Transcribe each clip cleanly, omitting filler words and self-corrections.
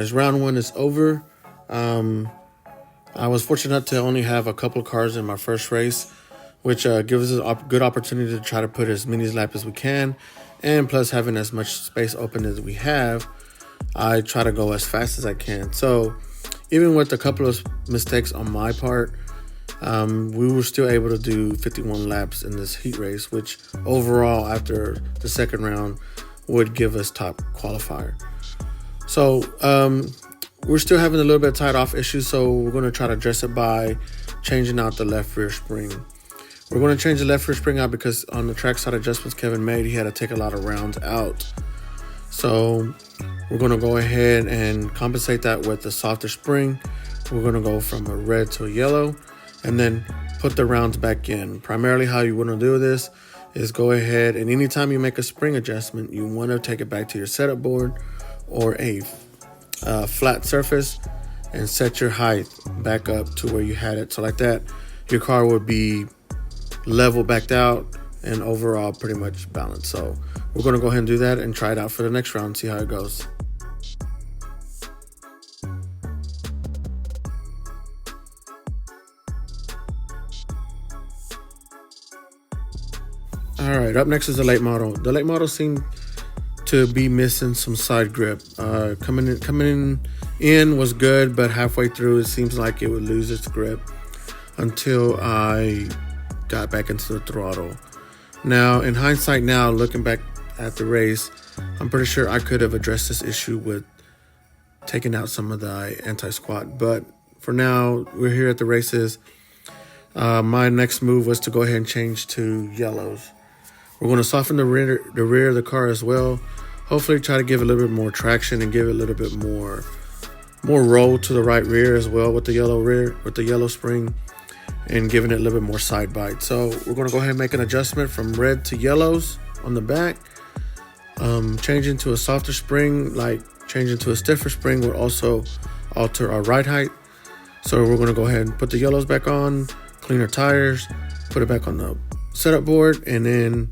guys, round one is over. I was fortunate to only have a couple of cars in my first race, which gives us a good opportunity to try to put as many laps as we can, and plus having as much space open as we have, I try to go as fast as I can. So even with a couple of mistakes on my part, we were still able to do 51 laps in this heat race, which overall after the second round would give us top qualifier. So we're still having a little bit of tight off issues, so we're going to try to address it by changing out the left rear spring. We're going to change the left rear spring out because on the trackside adjustments Kevin made, he had to take a lot of rounds out. So we're going to go ahead and compensate that with the softer spring. We're going to go from a red to a yellow and then put the rounds back in. Primarily how you want to do this is go ahead and anytime you make a spring adjustment, you want to take it back to your setup board or a flat surface and set your height back up to where you had it. So like that, your car would be level backed out and overall pretty much balanced. So we're going to go ahead and do that and try it out for the next round, see how it goes. All right, up next is the late model. The late model seemed to be missing some side grip. Coming in was good, but halfway through it seems like it would lose its grip until I got back into the throttle. Now, in hindsight now, looking back at the race, I'm pretty sure I could have addressed this issue with taking out some of the anti-squat. But for now, we're here at the races. My next move was to go ahead and change to yellows. We're going to soften the rear of the car as well. Hopefully try to give it a little bit more traction and give it a little bit more roll to the right rear as well with the yellow rear, with the yellow spring, and giving it a little bit more side bite. So we're going to go ahead and make an adjustment from red to yellows on the back. Changing to a softer spring, like changing to a stiffer spring, will also alter our ride height. So we're going to go ahead and put the yellows back on, clean our tires, put it back on the setup board, and then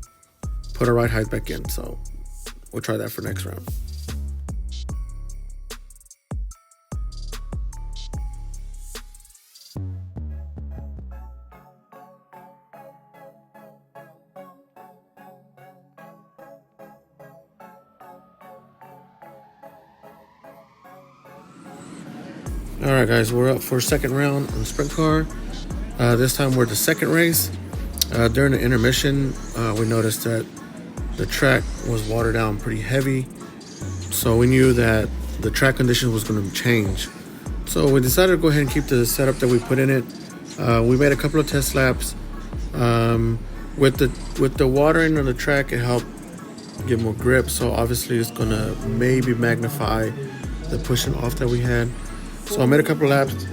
put our ride height back in. So we'll try that for next round. All right, guys, we're up for a second round on the sprint car. This time we're at the second race. During the intermission, we noticed that the track was watered down pretty heavy. So we knew that the track conditions was going to change. So we decided to go ahead and keep the setup that we put in it. We made a couple of test laps. With the watering on the track, it helped get more grip. So obviously it's going to maybe magnify the pushing off that we had. So I made a couple of laps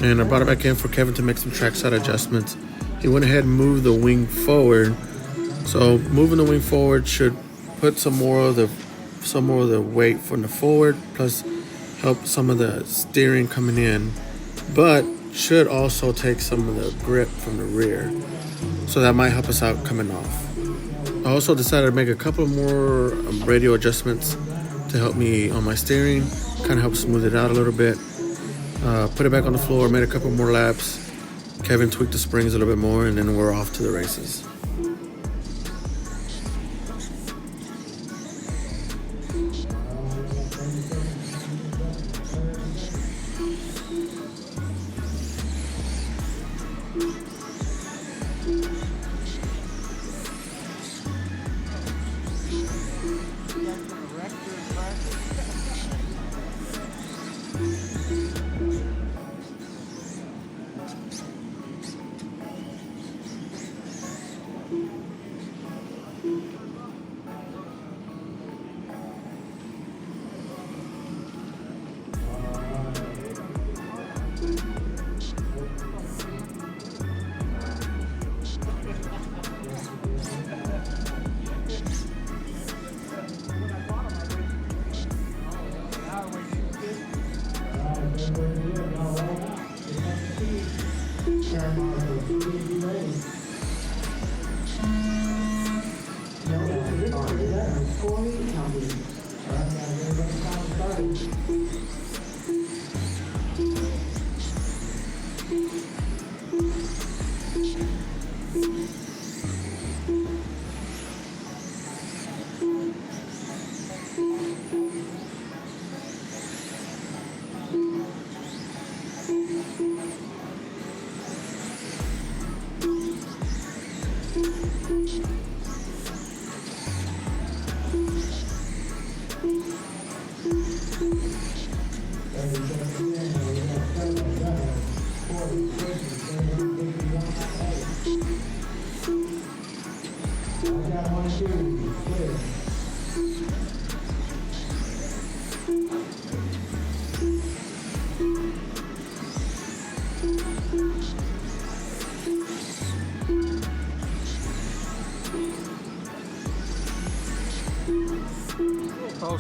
and I brought it back in for Kevin to make some trackside adjustments. He went ahead and moved the wing forward. So moving the wing forward should put some more of the weight from the forward, plus help some of the steering coming in, but should also take some of the grip from the rear. So that might help us out coming off. I also decided to make a couple more radio adjustments to help me on my steering, kind of help smooth it out a little bit. Put it back on the floor, made a couple more laps. Kevin tweaked the springs a little bit more, and then we're off to the races.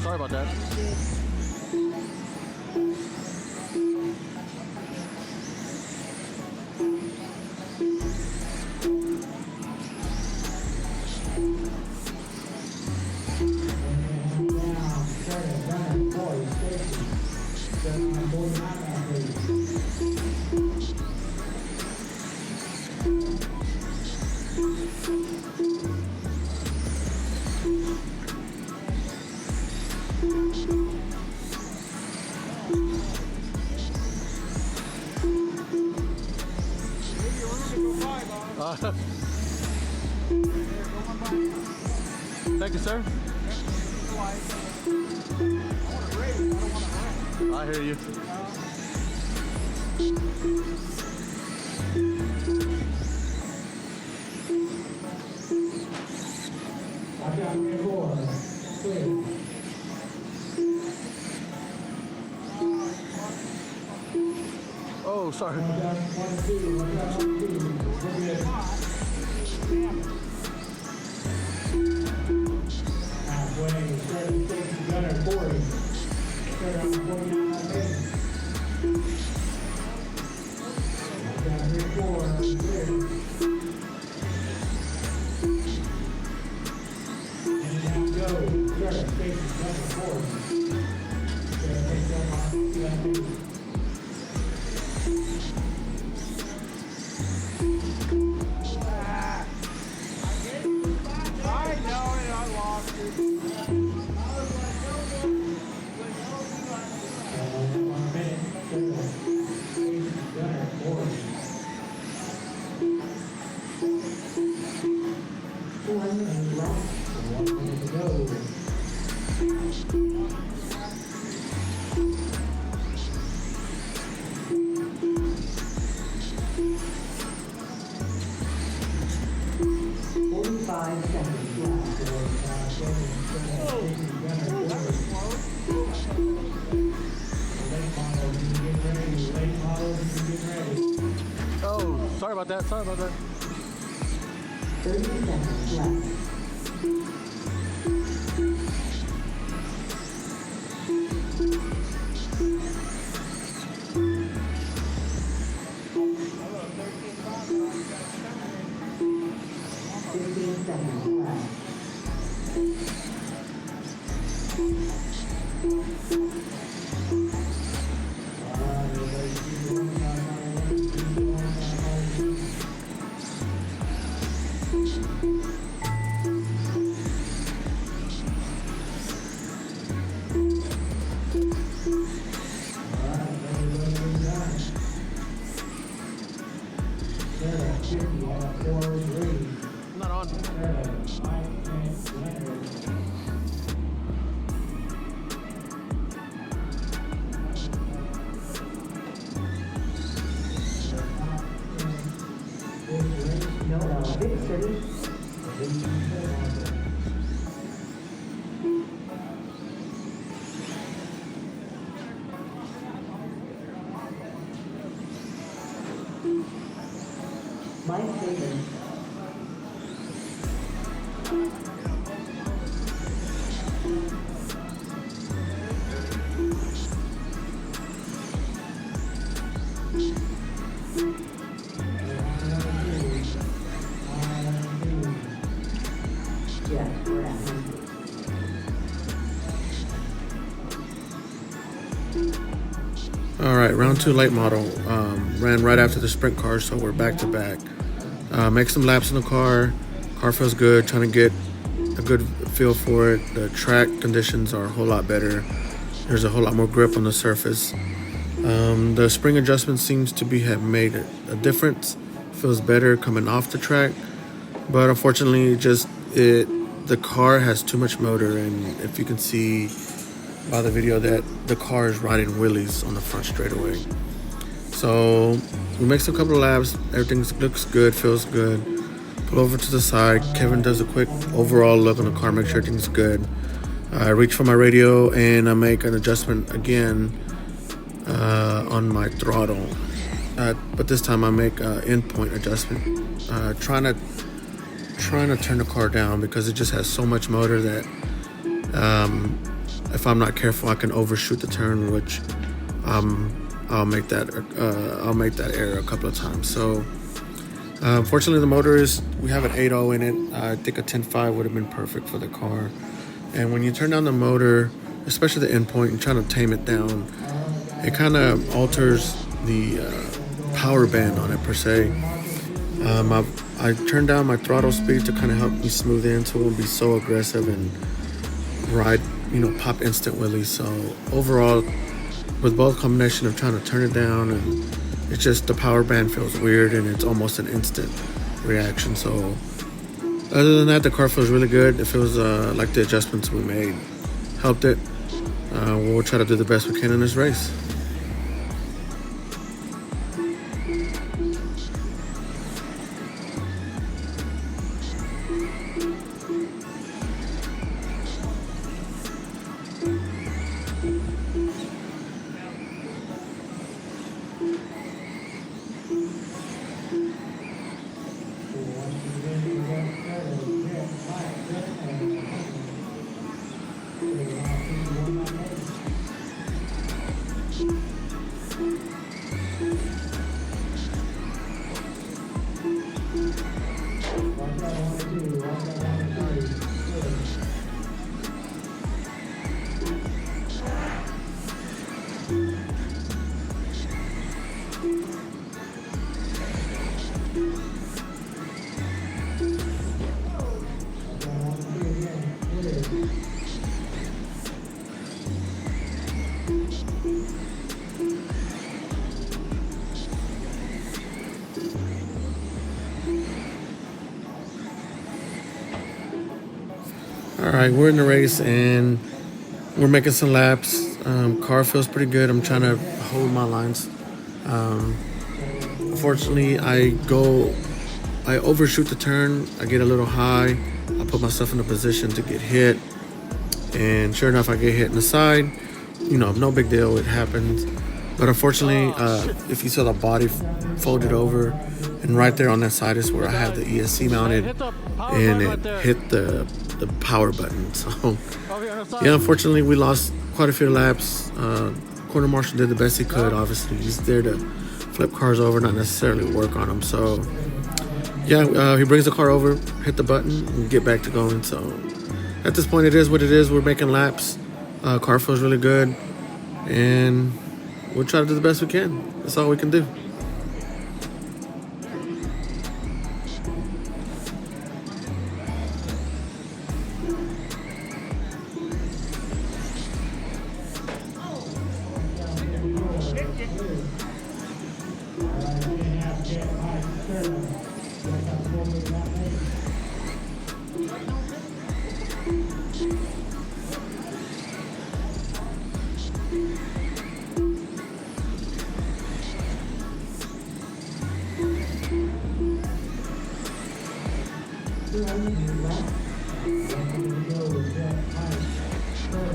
sorry about that. Thank you, sir. I hear you. Oh, sorry. Oh, sorry about that. Sorry about that. 30 seconds left. Not on. Mike Davis. Yes, we're at 100. All right, round 2 late model. Ran right after the sprint car, so we're back to back. Make some laps in the car. Car feels good. Trying to get a good feel for it. The track conditions are a whole lot better. There's a whole lot more grip on the surface. The spring adjustment seems to have made a difference. Feels better coming off the track, but unfortunately, the car has too much motor, and if you can see by the video that the car is riding wheelies on the front straightaway. So we make a couple of laps. Everything looks good, feels good. Pull over to the side. Kevin does a quick overall look on the car, make sure everything's good. I reach for my radio and I make an adjustment again on my throttle. But this time I make an endpoint adjustment, trying to turn the car down because it just has so much motor that if I'm not careful, I can overshoot the turn, which I'll make that error a couple of times. So unfortunately, the motor we have an 8.0 in it. I think a 10.5 would have been perfect for the car. And when you turn down the motor, especially the endpoint, and trying to tame it down, it kind of alters the power band on it per se. I turned down my throttle speed to kind of help me smooth into it and be so aggressive and ride, pop instant wheelies. So overall, with both combination of trying to turn it down, and it's just the power band feels weird and it's almost an instant reaction. So other than that, the car feels really good. It feels like the adjustments we made helped it. We'll try to do the best we can in this race. All right, we're in the race and we're making some laps. Car feels pretty good. I'm trying to hold my lines. Unfortunately, I overshoot the turn. I get a little high. I put myself in a position to get hit. And sure enough, I get hit in the side. No big deal. It happens. But unfortunately, if you saw the body folded over, and right there on that side is where I have the ESC mounted, and it hit the power button. So yeah, unfortunately, we lost quite a few laps. Corner marshal did the best he could. Obviously, he's there to flip cars over, not necessarily work on them. So yeah, he brings the car over, hit the button, and get back to going. So at this point, it is what it is. We're making laps. Car feels really good, and we'll try to do the best we can. That's all we can do.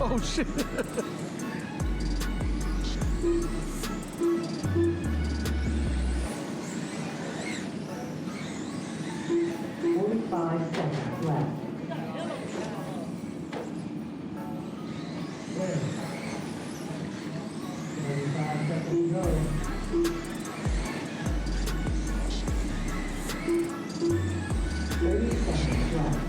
Oh shit. Seconds left. 35 seconds to go. 30 seconds left.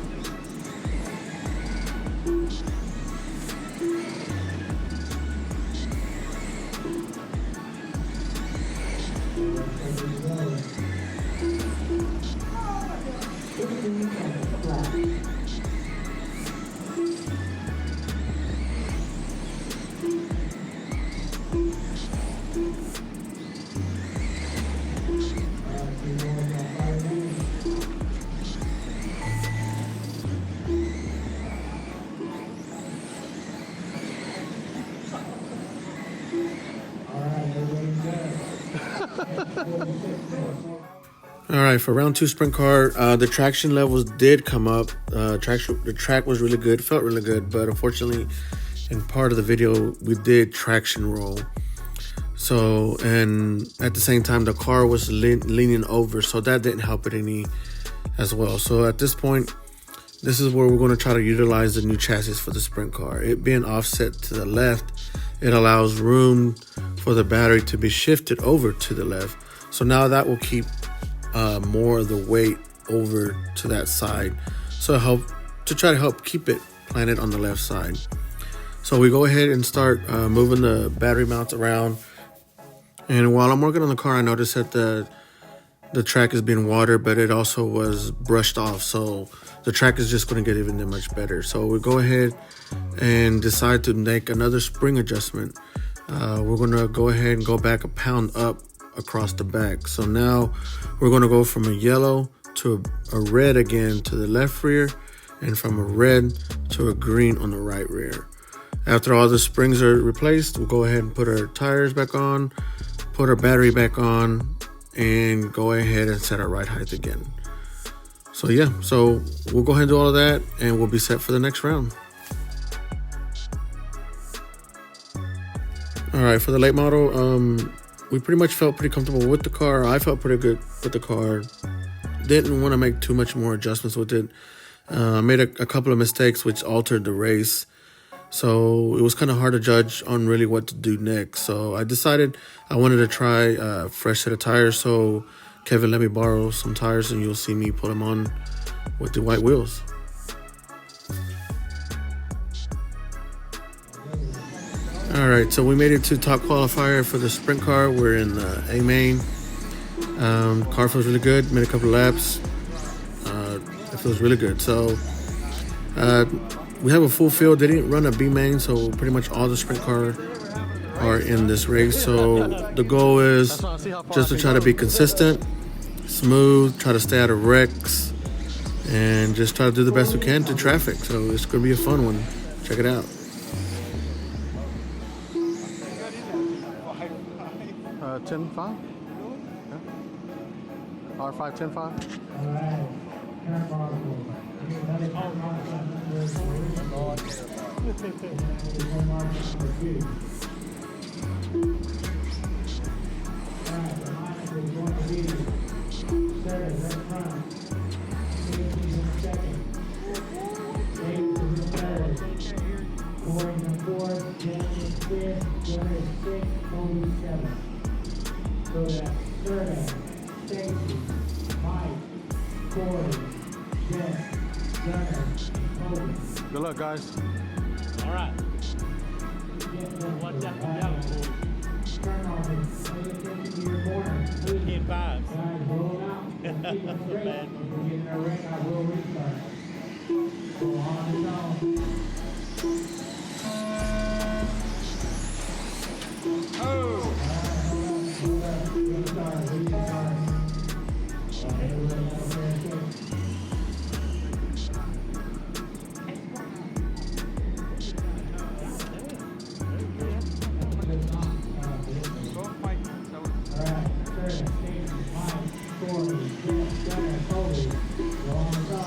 All right, for round 2 sprint car, the traction levels did come up. The track was really good, felt really good, but unfortunately, in part of the video, we did traction roll. So, and at the same time, the car was leaning over, so that didn't help it any as well. So at this point, this is where we're going to try to utilize the new chassis for the sprint car. It being offset to the left, it allows room for the battery to be shifted over to the left. So now that will keep more of the weight over to that side. So try to help keep it planted on the left side. So we go ahead and start moving the battery mounts around. And while I'm working on the car, I noticed that the track is being watered, but it also was brushed off. So the track is just going to get even that much better. So we go ahead and decide to make another spring adjustment. We're going to go ahead and go back a pound up across the back. So now we're going to go from a yellow to a red again to the left rear, and from a red to a green on the right rear. After all the springs are replaced, we'll go ahead and put our tires back on, put our battery back on, and go ahead and set our ride height again. So yeah, so we'll go ahead and do all of that, and we'll be set for the next round. All right, for the late model, we pretty much felt pretty comfortable with the car. I felt pretty good with the car. Didn't want to make too much more adjustments with it. I made a couple of mistakes which altered the race. So it was kind of hard to judge on really what to do next. So I decided I wanted to try a fresh set of tires. So Kevin let me borrow some tires, and you'll see me put them on with the white wheels. All right, so we made it to top qualifier for the sprint car. We're in A main. Car feels really good. Made a couple of laps. It feels really good. So we have a full field. They didn't run a B main, so pretty much all the sprint car are in this race. So the goal is just to try to be consistent, smooth, try to stay out of wrecks, and just try to do the best we can to traffic. So it's going to be a fun one. Check it out. 10-5? R5 10-5? All right. Turn marshal. Another turn marshal number 4. Turn marshal number 2. All right, the lineup is going to be Sarah's up front. Casey's in second. Davis is in third. Corey in fourth. James in fifth. Gunner is sixth. Cody 7th. So that's Serta, Stacy, Mike, Corey, Jeff, Gunner, Cody. Good luck, guys. All right. Watch out for the other boys. Turn off and pay attention to your corner. Please. Kid fives. Guys, roll out and keep them straight. If we get in a ring, I will restart. Go on its own. Oh! Hold up. Restart. Restart. Everybody have a fair shake. Alright, Serta, Stacy, Mike, Corey, Jeff, Gunner, Cody. Go on its own.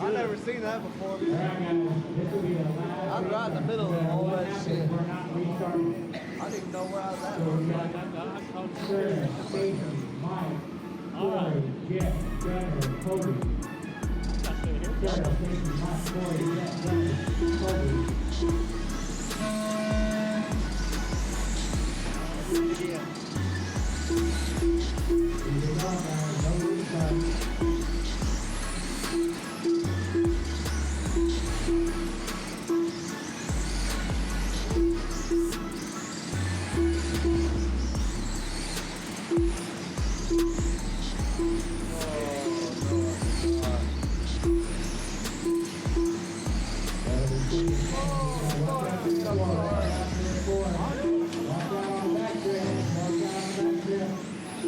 I've never seen that before. I'm right in the middle of all that shit. We're not restarting. I didn't even know where I was at. So we got Serta, Stacy, Mike, Corey, Jeff, Gunner, Cody. Serta, Stacy, Mike, Corey, Jeff, Gunner, Cody. Here we go, guys. No restart.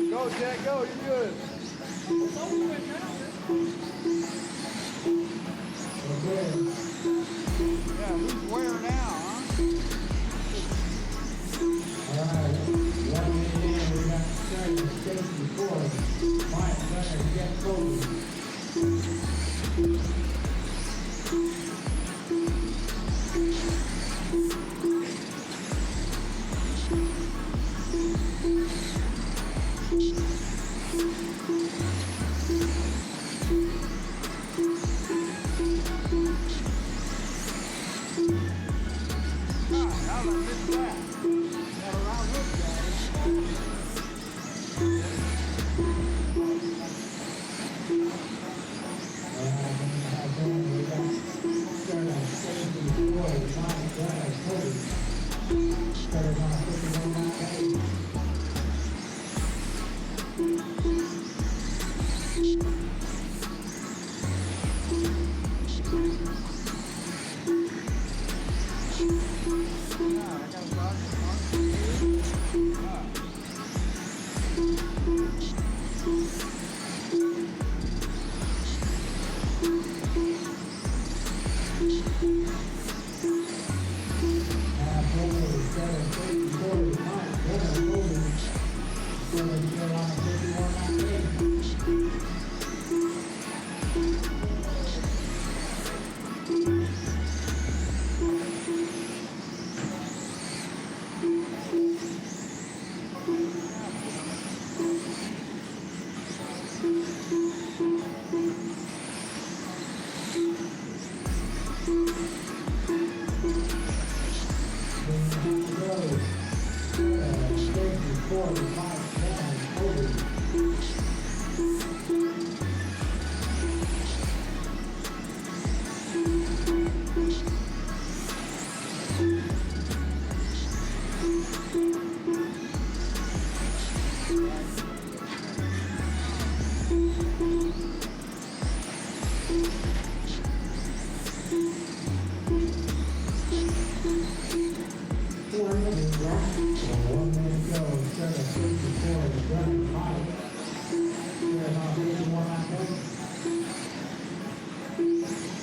Go, Jack, go. You're good. Yeah, who's wearing out, huh? Alright, 1 minute in, we got Serta, Stacy, Corey, Mike, gunner, Jet Cody. How did I miss that? Got around with that.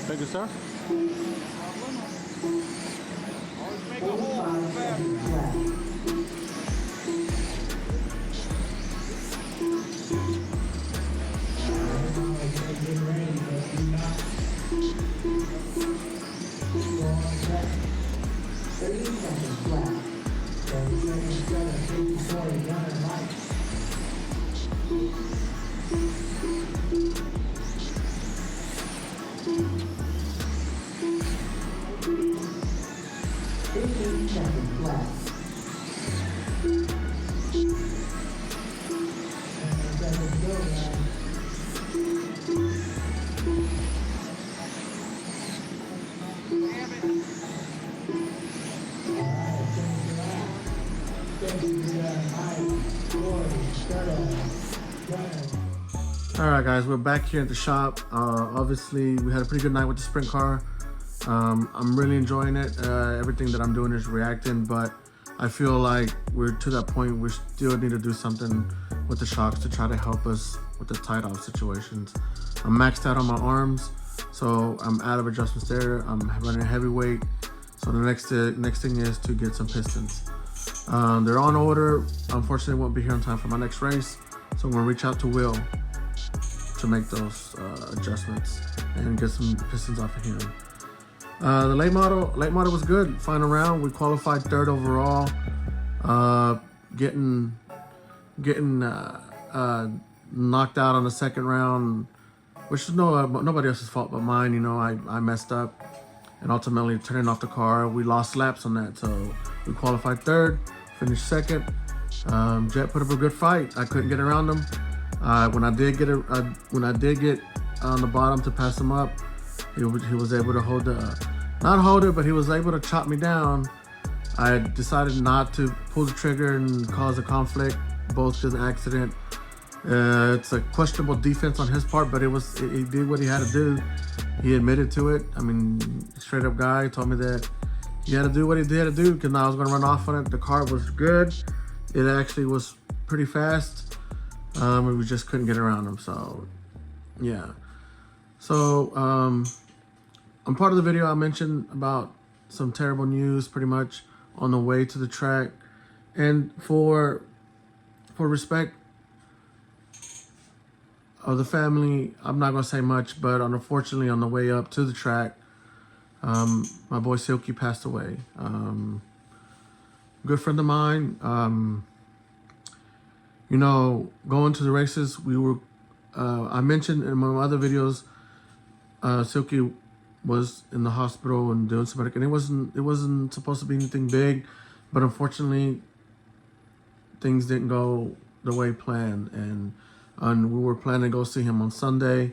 Thank you, sir. Always make a hole faster. All right, guys, we're back here at the shop. Obviously, we had a pretty good night with the sprint car. I'm really enjoying it. Everything that I'm doing is reacting, but I feel like we're to that point we still need to do something with the shocks to try to help us with the tight off situations. I'm maxed out on my arms, so I'm out of adjustments there. I'm running a heavyweight, so the next thing is to get some pistons. They're on order. Unfortunately, won't be here on time for my next race, so I'm gonna reach out to Will to make those adjustments and get some pistons off of him. The late model was good. Final round, we qualified third overall. Getting knocked out on the second round, which is nobody else's fault but mine. You know, I messed up and ultimately turning off the car. We lost laps on that, so we qualified third, finished second. Jet put up a good fight. I couldn't get around him. When I did get on the bottom to pass him up, he was able to but he was able to chop me down. I decided not to pull the trigger and cause a conflict, both to the accident. It's a questionable defense on his part, but he did what he had to do. He admitted to it. I mean, straight up guy told me that he had to do what he had to do because I was going to run off on it. The car was good. It actually was pretty fast. We just couldn't get around him. So, yeah. So, on part of the video, I mentioned about some terrible news pretty much on the way to the track. And for respect, of the family, I'm not going to say much, but unfortunately on the way up to the track, my boy Silky passed away. Good friend of mine. You know, going to the races, we were, I mentioned in my other videos, Silky was in the hospital and doing some medical, and it wasn't supposed to be anything big, but unfortunately things didn't go the way planned, and we were planning to go see him on Sunday,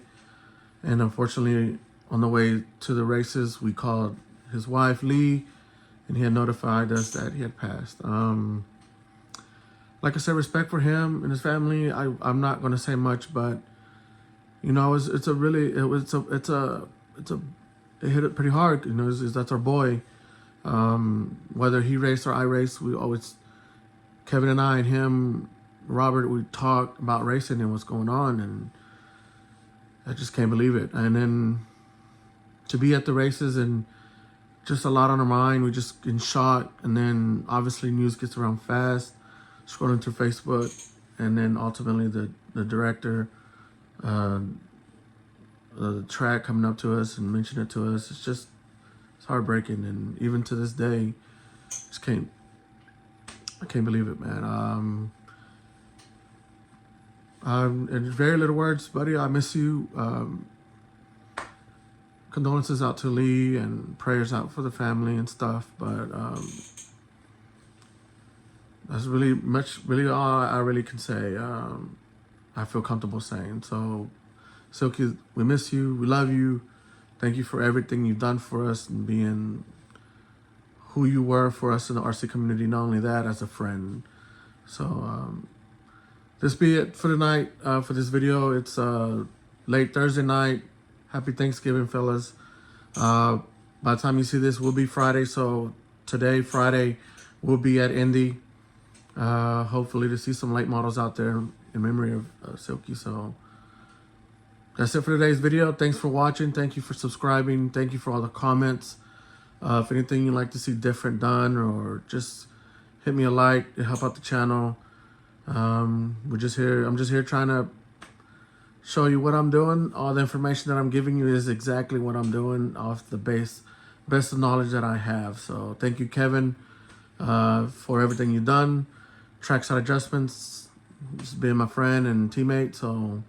and unfortunately on the way to the races we called his wife Lee, and he had notified us that he had passed. Like I said, respect for him and his family. I'm not going to say much, but you know, it hit it pretty hard. You know, that's our boy. Whether he raced or I raced, we always, Kevin and I and him, Robert, we talked about racing and what's going on, and I just can't believe it. And then to be at the races and just a lot on our mind, we just in shock. And then obviously news gets around fast, scrolling through Facebook, and then ultimately the director, the track coming up to us and mentioning it to us. It's heartbreaking, and even to this day, I can't believe it, man. In very little words, buddy, I miss you. Condolences out to Lee and prayers out for the family and stuff. But that's really all I really can say. I feel comfortable saying. So, Silky, we miss you. We love you. Thank you for everything you've done for us and being who you were for us in the RC community. Not only that, as a friend. So, this be it for tonight, for this video. It's late Thursday night. Happy Thanksgiving, fellas. By the time you see this, will be Friday. So today, Friday, we'll be at Indy. Hopefully to see some late models out there in memory of Silky. So that's it for today's video. Thanks for watching. Thank you for subscribing. Thank you for all the comments. If anything you'd like to see different done, or just hit me a like to help out the channel. I'm just here trying to show you what I'm doing. All the information that I'm giving you is exactly what I'm doing off the best of knowledge that I have. So thank you, Kevin, for everything you've done. Trackside Adjustments, just being my friend and teammate. So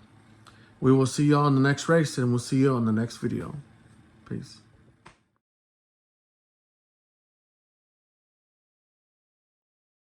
we will see you on the next race, and we'll see you on the next video. Peace.